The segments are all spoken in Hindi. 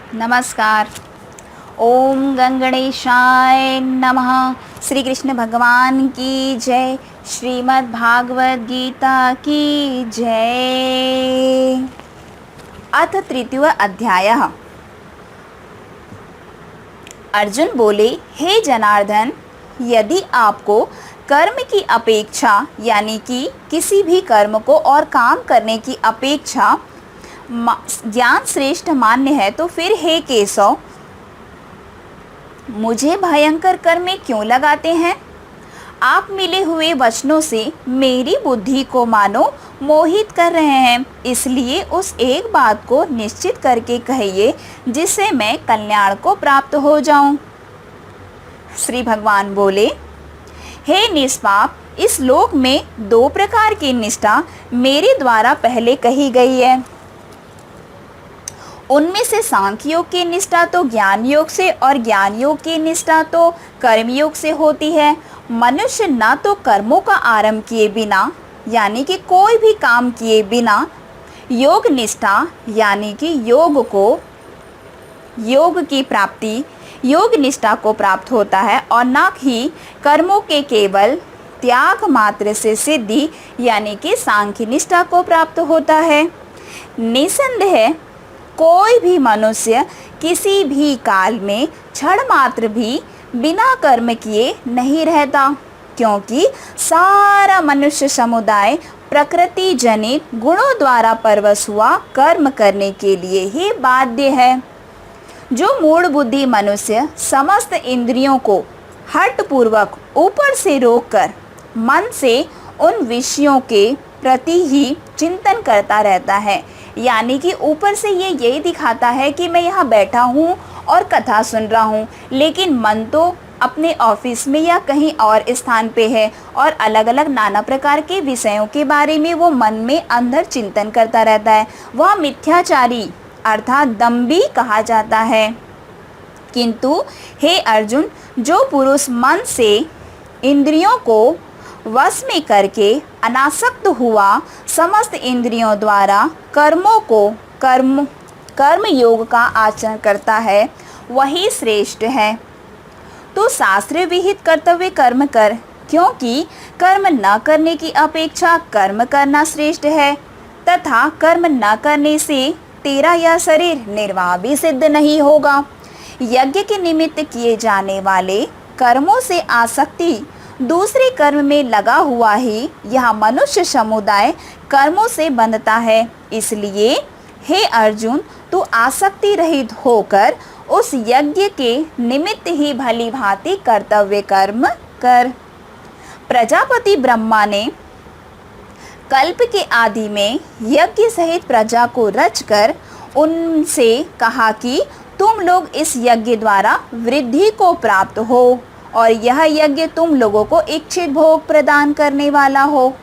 नमस्कार। ओम गंगणेशाय नमः। श्री कृष्ण भगवान की जय। श्रीमद् भागवत गीता की जय। अथ तृतीय अध्यायः। अर्जुन बोले, हे जनार्दन, यदि आपको कर्म की अपेक्षा यानी कि किसी भी कर्म को और काम करने की अपेक्षा ज्ञान श्रेष्ठ मान्य है तो फिर हे केशव, मुझे भयंकर कर्म में क्यों लगाते हैं? आप मिले हुए वचनों से मेरी बुद्धि को मानो मोहित कर रहे हैं, इसलिए उस एक बात को निश्चित करके कहिए जिससे मैं कल्याण को प्राप्त हो जाऊं। श्री भगवान बोले, हे निष्पाप, इस लोक में दो प्रकार की निष्ठा मेरे द्वारा पहले कही गई है। उनमें से सांख्य योग की निष्ठा तो ज्ञान योग से और ज्ञान योग की निष्ठा तो कर्म योग से होती है। मनुष्य ना तो कर्मों का आरंभ किए बिना यानी कि कोई भी काम किए बिना योग निष्ठा यानी कि योग की प्राप्ति योग निष्ठा को प्राप्त होता है और ना ही कर्मों के केवल त्याग मात्र से सिद्धि यानी कि सांख्य निष्ठा को प्राप्त होता है। निसंदेह कोई भी मनुष्य किसी भी काल में क्षण मात्र भी बिना कर्म किए नहीं रहता, क्योंकि सारा मनुष्य समुदाय प्रकृति जनित गुणों द्वारा परवश हुआ कर्म करने के लिए ही बाध्य है। जो मूढ़ बुद्धि मनुष्य समस्त इंद्रियों को हठपूर्वक ऊपर से रोककर मन से उन विषयों के प्रति ही चिंतन करता रहता है, यानी कि ऊपर से ये यही दिखाता है कि मैं यहाँ बैठा हूँ और कथा सुन रहा हूँ, लेकिन मन तो अपने ऑफिस में या कहीं और स्थान पे है और अलग अलग नाना प्रकार के विषयों के बारे में वो मन में अंदर चिंतन करता रहता है। वह मिथ्याचारी अर्थात दंभी कहा जाता है। किंतु हे अर्जुन, जो पुरुष मन से इंद्रियों को वश में करके अनासक्त हुआ समस्त इंद्रियों द्वारा कर्म योग का आचरण करता है, वही श्रेष्ठ है। तो शास्त्र विहित कर्तव्य कर्म कर, क्योंकि कर्म न करने की अपेक्षा कर्म करना श्रेष्ठ है, तथा कर्म न करने से तेरा यह शरीर निर्वाह भी सिद्ध नहीं होगा। यज्ञ के निमित्त किए जाने वाले कर्मों से आसक्ति दूसरे कर्म में लगा हुआ ही यह मनुष्य समुदाय कर्मों से बंधता है। इसलिए हे अर्जुन, तू आसक्ति रहित होकर उस यज्ञ के निमित्त ही भली भांति कर्तव्य कर्म कर। प्रजापति ब्रह्मा ने कल्प के आदि में यज्ञ सहित प्रजा को रचकर उनसे कहा कि तुम लोग इस यज्ञ द्वारा वृद्धि को प्राप्त हो और यह यज्ञ तुम लोगों को इच्छित भोग प्रदान करने वाला हो।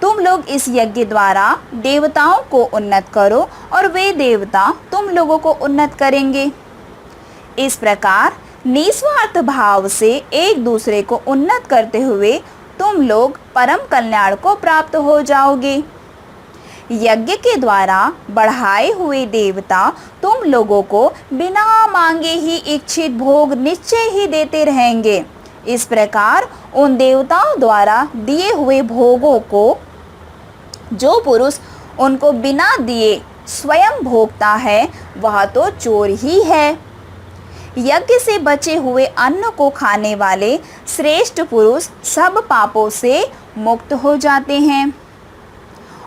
तुम लोग इस यज्ञ द्वारा देवताओं को उन्नत करो और वे देवता तुम लोगों को उन्नत करेंगे। इस प्रकार निस्वार्थ भाव से एक दूसरे को उन्नत करते हुए तुम लोग परम कल्याण को प्राप्त हो जाओगे। यज्ञ के द्वारा बढ़ाए हुए देवता तुम लोगों को बिना मांगे ही इच्छित भोग निश्चय ही देते रहेंगे। इस प्रकार उन देवताओं द्वारा दिए हुए भोगों को जो पुरुष उनको बिना दिए स्वयं भोगता है वह तो चोर ही है। यज्ञ से बचे हुए अन्न को खाने वाले श्रेष्ठ पुरुष सब पापों से मुक्त हो जाते हैं,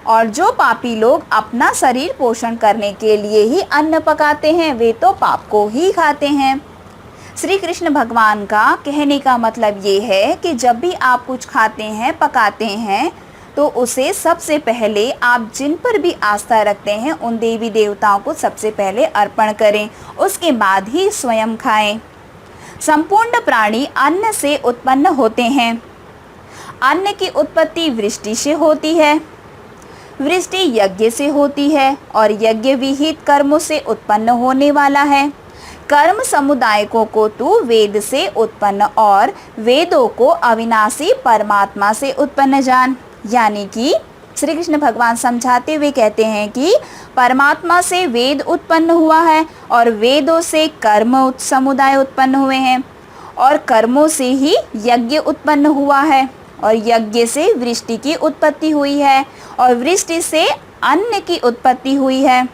और जो पापी लोग अपना शरीर पोषण करने के लिए ही अन्न पकाते हैं वे तो पाप को ही खाते हैं। श्री कृष्ण भगवान का कहने का मतलब ये है कि जब भी आप कुछ खाते हैं पकाते हैं तो उसे सबसे पहले आप जिन पर भी आस्था रखते हैं उन देवी देवताओं को सबसे पहले अर्पण करें, उसके बाद ही स्वयं खाएं। संपूर्ण प्राणी अन्न से उत्पन्न होते हैं। अन्न की उत्पत्ति वृष्टि से होती है, वृष्टि यज्ञ से होती है और यज्ञ विहित कर्मों से उत्पन्न होने वाला है। कर्म समुदायकों को तू वेद से उत्पन्न और वेदों को अविनाशी परमात्मा से उत्पन्न जान, यानी कि श्री कृष्ण भगवान समझाते हुए कहते हैं कि परमात्मा से वेद उत्पन्न हुआ है और वेदों से कर्म समुदाय उत्पन्न हुए हैं और कर्मों से ही यज्ञ उत्पन्न हुआ है और यज्ञ से वृष्टि की उत्पत्ति हुई है और वृष्टि से अन्न की उत्पत्ति हुई है।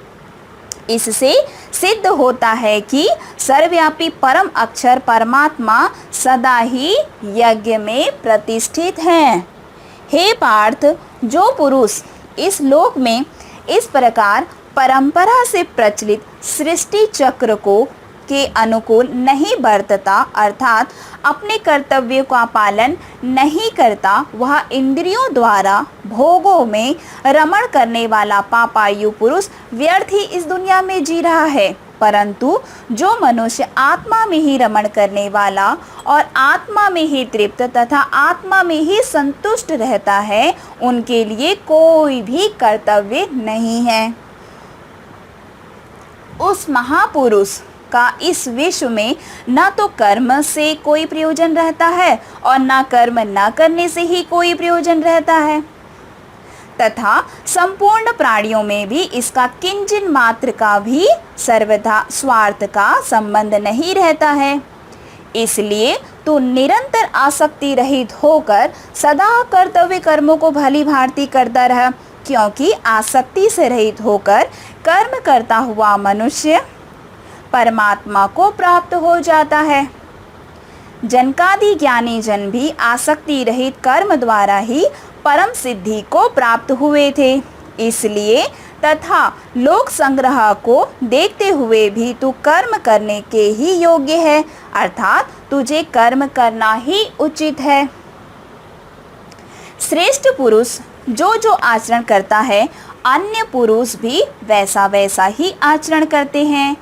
इससे सिद्ध होता है कि सर्वव्यापी परम अक्षर परमात्मा सदा ही यज्ञ में प्रतिष्ठित हैं। हे पार्थ, जो पुरुष इस लोक में इस प्रकार परंपरा से प्रचलित सृष्टि चक्र को के अनुकूल नहीं बरतता अर्थात अपने कर्तव्यों का पालन नहीं करता, वह इंद्रियों द्वारा भोगों में रमण करने वाला पापायु पुरुष व्यर्थ ही इस दुनिया में जी रहा है। परंतु जो मनुष्य आत्मा में ही रमण करने वाला और आत्मा में ही तृप्त तथा आत्मा में ही संतुष्ट रहता है, उनके लिए कोई भी कर्तव्य नहीं है। उस महापुरुष का इस विश्व में न तो कर्म से कोई प्रयोजन रहता है और न कर्म न करने से ही कोई प्रयोजन रहता है तथा संपूर्ण प्राणियों में भी इसका किंचित मात्र का भी सर्वथा स्वार्थ का संबंध नहीं रहता है। इसलिए तू निरंतर आसक्ति रहित होकर सदा कर्तव्य कर्मों को भली भांति करता रह, क्योंकि आसक्ति से रहित होकर कर्म करता हुआ मनुष्य परमात्मा को प्राप्त हो जाता है। जनकादि ज्ञानी जन भी आसक्ति रहित कर्म द्वारा ही परम सिद्धि को प्राप्त हुए थे। इसलिए तथा लोक संग्रह को देखते हुए भी तू कर्म करने के ही योग्य है, अर्थात तुझे कर्म करना ही उचित है। श्रेष्ठ पुरुष जो जो आचरण करता है, अन्य पुरुष भी वैसा वैसा ही आचरण करते हैं।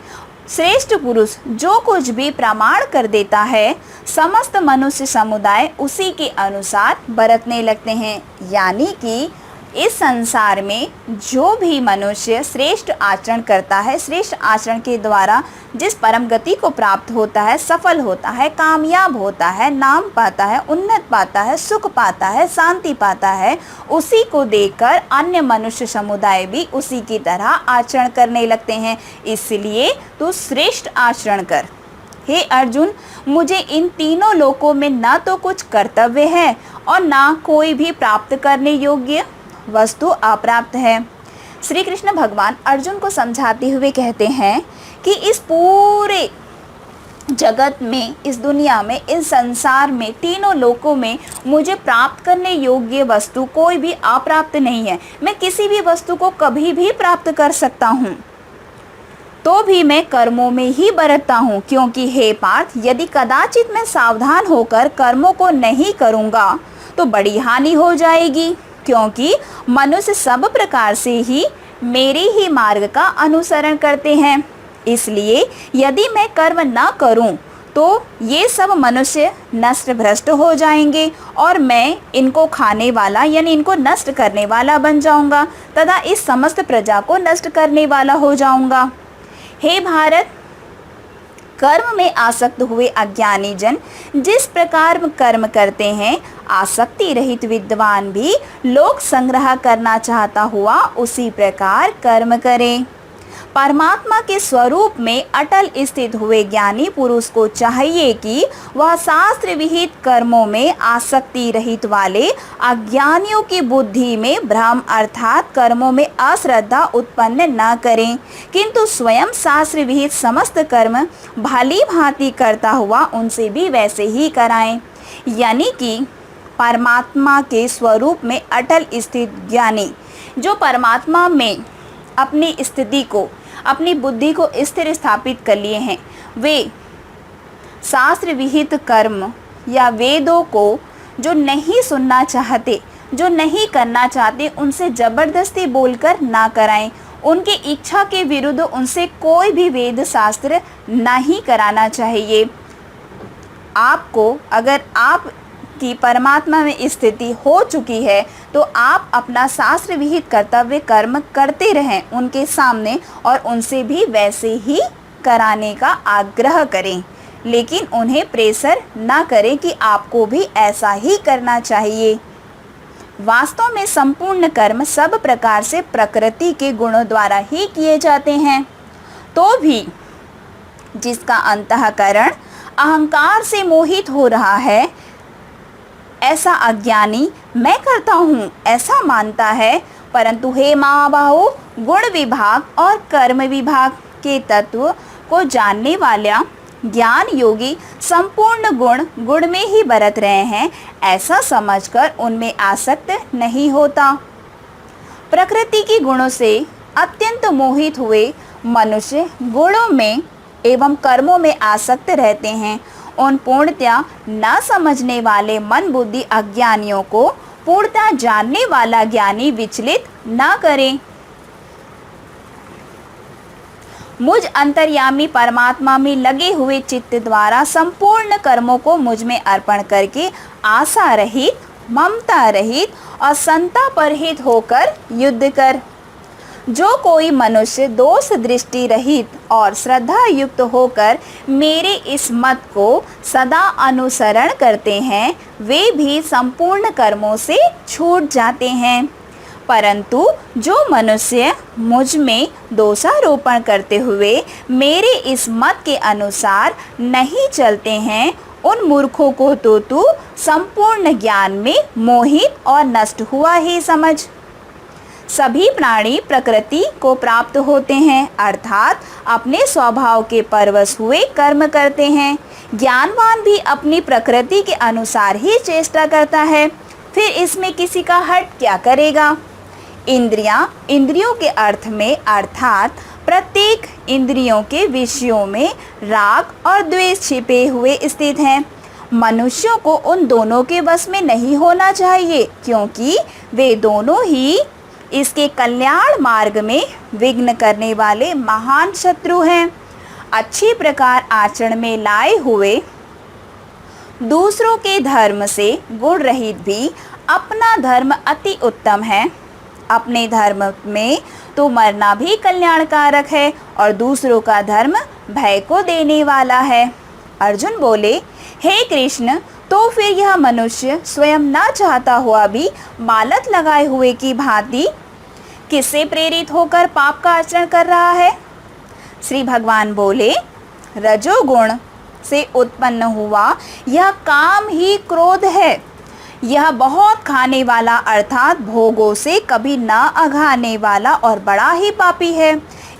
श्रेष्ठ पुरुष जो कुछ भी प्रमाण कर देता है, समस्त मनुष्य समुदाय उसी के अनुसार बरतने लगते हैं। यानी कि इस संसार में जो भी मनुष्य श्रेष्ठ आचरण करता है, श्रेष्ठ आचरण के द्वारा जिस परम गति को प्राप्त होता है, सफल होता है, कामयाब होता है, नाम पाता है, उन्नत पाता है, सुख पाता है, शांति पाता है, उसी को देखकर अन्य मनुष्य समुदाय भी उसी की तरह आचरण करने लगते हैं। इसलिए तू श्रेष्ठ आचरण कर। हे अर्जुन, मुझे इन तीनों लोकों में न तो कुछ कर्तव्य है और न कोई भी प्राप्त करने योग्य वस्तु अप्राप्त है। श्री कृष्ण भगवान अर्जुन को समझाते हुए कहते हैं कि इस पूरे जगत में, इस दुनिया में, इस संसार में, तीनों लोकों में मुझे प्राप्त करने योग्य वस्तु कोई भी अप्राप्त नहीं है। मैं किसी भी वस्तु को कभी भी प्राप्त कर सकता हूँ, तो भी मैं कर्मों में ही बरतता हूँ, क्योंकि हे पार्थ, यदि कदाचित मैं सावधान होकर कर्मों को नहीं करूँगा तो बड़ी हानि हो जाएगी, क्योंकि मनुष्य सब प्रकार से ही मेरे ही मार्ग का अनुसरण करते हैं। इसलिए यदि मैं कर्म न करूं तो ये सब मनुष्य नष्ट भ्रष्ट हो जाएंगे और मैं इनको खाने वाला यानी इनको नष्ट करने वाला बन जाऊंगा तथा इस समस्त प्रजा को नष्ट करने वाला हो जाऊंगा। हे भारत, कर्म में आसक्त हुए अज्ञानी जन जिस प्रकार कर्म करते हैं, आसक्ति रहित विद्वान भी लोक संग्रह करना चाहता हुआ उसी प्रकार कर्म करें। परमात्मा के स्वरूप में अटल स्थित हुए ज्ञानी पुरुष को चाहिए कि वह शास्त्र विहित कर्मों में आसक्ति रहित वाले अज्ञानियों की बुद्धि में भ्रम अर्थात कर्मों में अश्रद्धा उत्पन्न न करें, किंतु स्वयं शास्त्र विहित समस्त कर्म भली भांति करता हुआ उनसे भी वैसे ही कराएं। यानी कि परमात्मा के स्वरूप में अटल स्थित ज्ञानी जो परमात्मा में अपनी स्थिति को, अपनी बुद्धि को स्थिर स्थापित कर लिए हैं, वे शास्त्र विहित कर्म या वेदों को जो नहीं सुनना चाहते, जो नहीं करना चाहते, उनसे ज़बरदस्ती बोलकर ना कराएं। उनके इच्छा के विरुद्ध उनसे कोई भी वेद शास्त्र नहीं कराना चाहिए। आपको अगर आप की परमात्मा में स्थिति हो चुकी है तो आप अपना शास्त्र विहित कर्तव्य कर्म करते रहें उनके सामने और उनसे भी वैसे ही कराने का आग्रह करें, लेकिन उन्हें प्रेशर ना करें कि आपको भी ऐसा ही करना चाहिए। वास्तव में संपूर्ण कर्म सब प्रकार से प्रकृति के गुणों द्वारा ही किए जाते हैं। तो भी जिसका अंतःकरण अहंकार से मोहित हो रहा है, ऐसा अज्ञानी मैं करता हूँ ऐसा मानता है। परंतु हे महाबाहो, गुण विभाग और कर्म विभाग के तत्व को जानने वाला ज्ञान योगी संपूर्ण गुण में ही बरत रहे हैं, ऐसा समझकर उनमें आसक्त नहीं होता। प्रकृति के गुणों से अत्यंत मोहित हुए मनुष्य गुणों में एवं कर्मों में आसक्त रहते हैं। उन पूर्णतया न समझने वाले मन बुद्धि अज्ञानियों को पूर्णतः जानने वाला ज्ञानी विचलित न करे। मुझ अंतर्यामी परमात्मा में लगे हुए चित्त द्वारा संपूर्ण कर्मों को मुझ में अर्पण करके आशा रहित, ममता रहित और संता परहित होकर युद्ध कर। जो कोई मनुष्य दोष दृष्टि रहित और श्रद्धा युक्त होकर मेरे इस मत को सदा अनुसरण करते हैं, वे भी संपूर्ण कर्मों से छूट जाते हैं। परंतु जो मनुष्य मुझ में दोषारोपण करते हुए मेरे इस मत के अनुसार नहीं चलते हैं, उन मूर्खों को तो तू संपूर्ण ज्ञान में मोहित और नष्ट हुआ ही समझ। सभी प्राणी प्रकृति को प्राप्त होते हैं, अर्थात अपने स्वभाव के परवश हुए कर्म करते हैं। ज्ञानवान भी अपनी प्रकृति के अनुसार ही चेष्टा करता है, फिर इसमें किसी का हट क्या करेगा। इंद्रियों के अर्थ में अर्थात प्रत्येक इंद्रियों के विषयों में राग और द्वेष छिपे हुए स्थित हैं। मनुष्यों को उन दोनों के वश में नहीं होना चाहिए, क्योंकि वे दोनों ही इसके कल्याण मार्ग में विघ्न करने वाले महान शत्रु हैं। अच्छी प्रकार आचरण में लाए हुए दूसरों के धर्म से गुण रहित भी अपना धर्म अति उत्तम है। अपने धर्म में तो मरना भी कल्याणकारक है और दूसरों का धर्म भय को देने वाला है। अर्जुन बोले, हे कृष्ण, तो फिर यह मनुष्य स्वयं ना चाहता हुआ भी मालत लगाए हुए की भांति किससे प्रेरित होकर पाप का आचरण कर रहा है। श्री भगवान बोले, रजोगुण से उत्पन्न हुआ यह काम ही क्रोध है। यह बहुत खाने वाला अर्थात भोगों से कभी न अघाने वाला और बड़ा ही पापी है।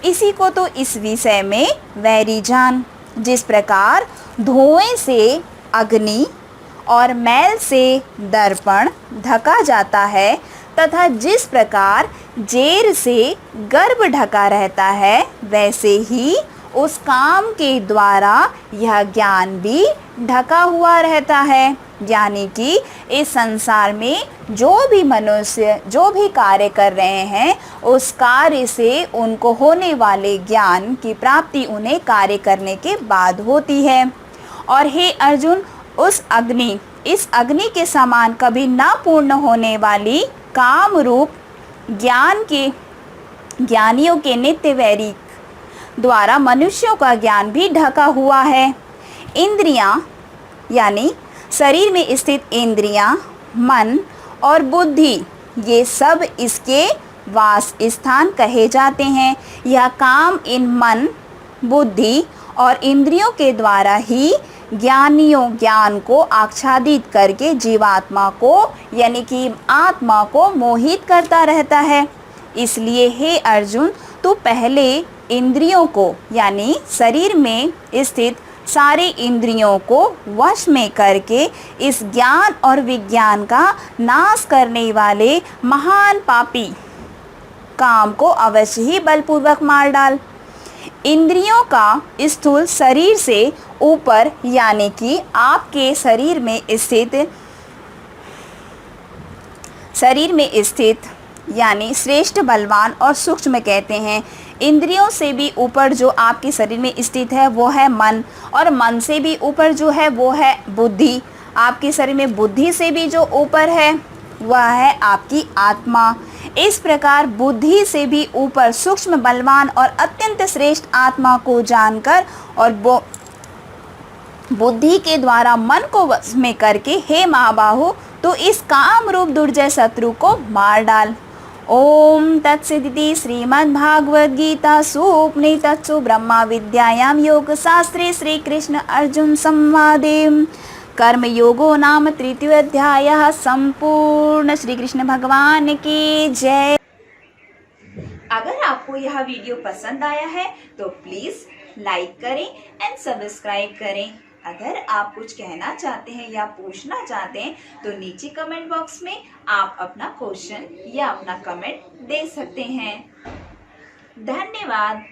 इसी को तो इस विषय में वैरी जान। जिस प्रकार धुएं से अग्नि और मैल से दर्पण ढका जाता है, तथा जिस प्रकार जेर से गर्भ ढका रहता है, वैसे ही उस काम के द्वारा यह ज्ञान भी ढका हुआ रहता है। यानी कि इस संसार में जो भी मनुष्य जो भी कार्य कर रहे हैं, उस कार्य से उनको होने वाले ज्ञान की प्राप्ति उन्हें कार्य करने के बाद होती है। और हे अर्जुन, इस अग्नि के समान कभी ना पूर्ण होने वाली काम रूप ज्ञान के ज्ञानियों के नित्य वैरी द्वारा मनुष्यों का ज्ञान भी ढका हुआ है। इंद्रियां यानी शरीर में स्थित इंद्रियां, मन और बुद्धि, ये सब इसके वास स्थान कहे जाते हैं। यह काम इन मन, बुद्धि और इंद्रियों के द्वारा ही ज्ञानियों ज्ञान को आच्छादित करके जीवात्मा को यानी कि आत्मा को मोहित करता रहता है। इसलिए हे अर्जुन, तू पहले इंद्रियों को यानी शरीर में स्थित सारे इंद्रियों को वश में करके इस ज्ञान और विज्ञान का नाश करने वाले महान पापी काम को अवश्य ही बलपूर्वक मार डाल। इंद्रियों का स्थूल शरीर से ऊपर यानी कि आपके शरीर में स्थित यानी श्रेष्ठ, बलवान और सूक्ष्म कहते हैं। इंद्रियों से भी ऊपर जो आपके शरीर में स्थित है वो है मन, और मन से भी ऊपर जो है वो है बुद्धि। आपके शरीर में बुद्धि से भी जो ऊपर है वह है आपकी आत्मा। इस प्रकार बुद्धि से भी ऊपर सूक्ष्म, बलवान और अत्यंत श्रेष्ठ आत्मा को जानकर और बुद्धि के द्वारा मन को वश में करके हे महाबाहु, तो इस काम रूप दुर्जय शत्रु को मार डाल। ओम तत्सदिति श्रीमद्भागवत गीता सुपनिषत्सु ब्रह्मा विद्यायां योग शास्त्रे श्री कृष्ण अर्जुन संवादे कर्म योगो नाम तृतीय अध्याय संपूर्ण। श्री कृष्ण भगवान की जय। अगर आपको यह वीडियो पसंद आया है तो प्लीज लाइक करें एंड सब्सक्राइब करें। अगर आप कुछ कहना चाहते हैं या पूछना चाहते हैं तो नीचे कमेंट बॉक्स में आप अपना क्वेश्चन या अपना कमेंट दे सकते हैं। धन्यवाद।